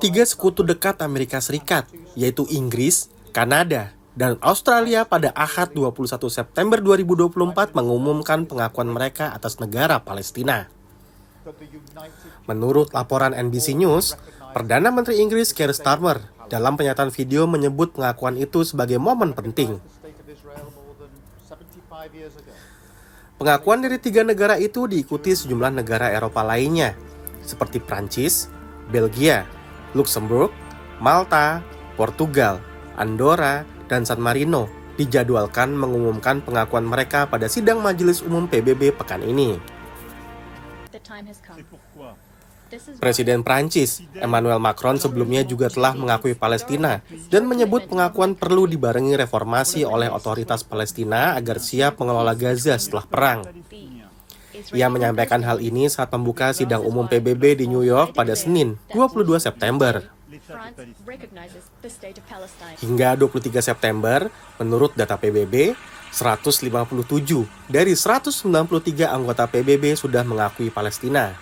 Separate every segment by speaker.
Speaker 1: Tiga sekutu dekat Amerika Serikat, yaitu Inggris, Kanada, dan Australia pada Ahad 21 September 2024 mengumumkan pengakuan mereka atas negara Palestina. Menurut laporan NBC News, Perdana Menteri Inggris Keir Starmer dalam pernyataan video menyebut pengakuan itu sebagai momen penting. Pengakuan dari tiga negara itu diikuti sejumlah negara Eropa lainnya, seperti Prancis, Belgia, Luxembourg, Malta, Portugal, Andorra, dan San Marino dijadwalkan mengumumkan pengakuan mereka pada sidang Majelis Umum PBB pekan ini. Presiden Prancis, Emmanuel Macron sebelumnya juga telah mengakui Palestina dan menyebut pengakuan perlu dibarengi reformasi oleh otoritas Palestina agar siap mengelola Gaza setelah perang. Ia menyampaikan hal ini saat membuka sidang umum PBB di New York pada Senin, 22 September. Hingga 23 September, menurut data PBB, 157 dari 193 anggota PBB sudah mengakui Palestina.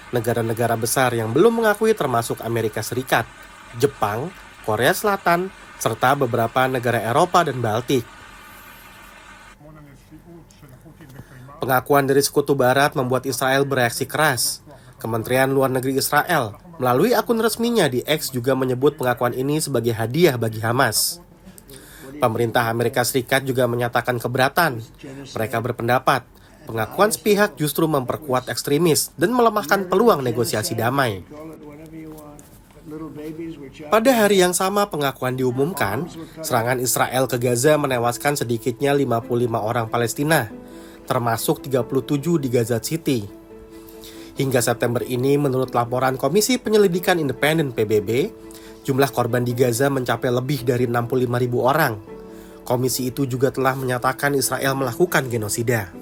Speaker 1: Negara-negara besar yang belum mengakui termasuk Amerika Serikat, Jepang, Korea Selatan, serta beberapa negara Eropa dan Baltik. Pengakuan dari Sekutu Barat membuat Israel bereaksi keras. Kementerian Luar Negeri Israel melalui akun resminya di X juga menyebut pengakuan ini sebagai hadiah bagi Hamas. Pemerintah Amerika Serikat juga menyatakan keberatan. Mereka berpendapat pengakuan sepihak justru memperkuat ekstremis dan melemahkan peluang negosiasi damai. Pada hari yang sama pengakuan diumumkan, serangan Israel ke Gaza menewaskan sedikitnya 55 orang Palestina, termasuk 37 di Gaza City. Hingga September ini, menurut laporan Komisi Penyelidikan Independen PBB, jumlah korban di Gaza mencapai lebih dari 65.000 orang. Komisi itu juga telah menyatakan Israel melakukan genosida.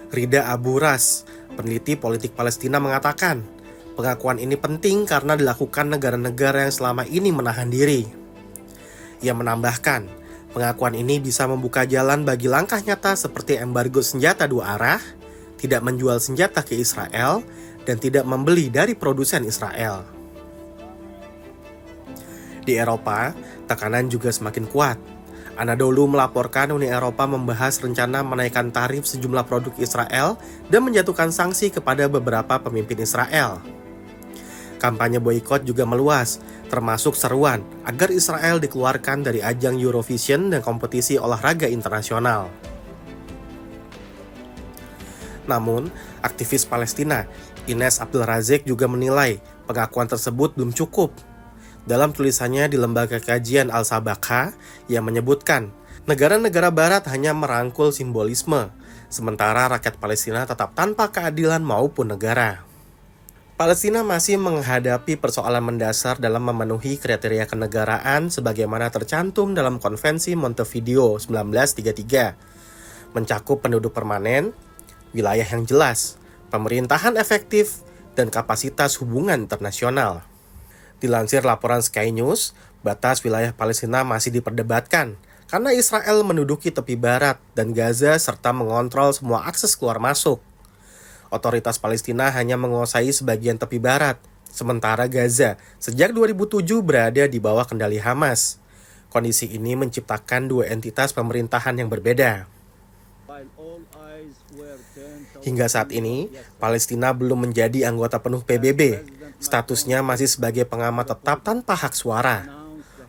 Speaker 1: Rida Abu Ras, peneliti politik Palestina mengatakan, pengakuan ini penting karena dilakukan negara-negara yang selama ini menahan diri. Ia menambahkan, pengakuan ini bisa membuka jalan bagi langkah nyata seperti embargo senjata dua arah, tidak menjual senjata ke Israel, dan tidak membeli dari produsen Israel. Di Eropa, tekanan juga semakin kuat. Anadolu melaporkan Uni Eropa membahas rencana menaikkan tarif sejumlah produk Israel dan menjatuhkan sanksi kepada beberapa pemimpin Israel. Kampanye boikot juga meluas, termasuk seruan agar Israel dikeluarkan dari ajang Eurovision dan kompetisi olahraga internasional. Namun, aktivis Palestina, Ines Abdul Razek juga menilai pengakuan tersebut belum cukup. Dalam tulisannya di Lembaga Kajian Al-Sabaqah, ia menyebutkan, negara-negara barat hanya merangkul simbolisme, sementara rakyat Palestina tetap tanpa keadilan maupun negara. Palestina masih menghadapi persoalan mendasar dalam memenuhi kriteria kenegaraan sebagaimana tercantum dalam Konvensi Montevideo 1933, mencakup penduduk permanen, wilayah yang jelas, pemerintahan efektif, dan kapasitas hubungan internasional. Dilansir laporan Sky News, batas wilayah Palestina masih diperdebatkan karena Israel menduduki tepi barat dan Gaza serta mengontrol semua akses keluar masuk. Otoritas Palestina hanya menguasai sebagian tepi barat, sementara Gaza sejak 2007 berada di bawah kendali Hamas. Kondisi ini menciptakan dua entitas pemerintahan yang berbeda. Hingga saat ini, Palestina belum menjadi anggota penuh PBB. Statusnya masih sebagai pengamat tetap tanpa hak suara.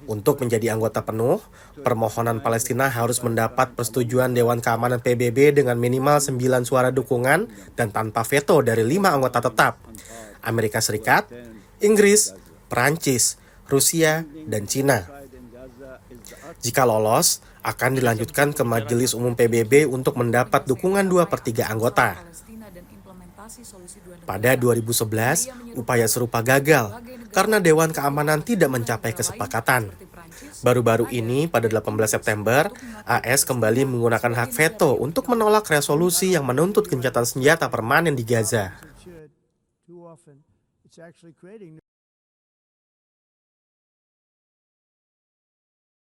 Speaker 1: Untuk menjadi anggota penuh, permohonan Palestina harus mendapat persetujuan Dewan Keamanan PBB dengan minimal 9 suara dukungan dan tanpa veto dari 5 anggota tetap, Amerika Serikat, Inggris, Perancis, Rusia, dan Cina. Jika lolos, akan dilanjutkan ke Majelis Umum PBB untuk mendapat dukungan 2/3 anggota. Pada 2011, upaya serupa gagal karena Dewan Keamanan tidak mencapai kesepakatan. Baru-baru ini, pada 18 September, AS kembali menggunakan hak veto untuk menolak resolusi yang menuntut gencatan senjata permanen di Gaza.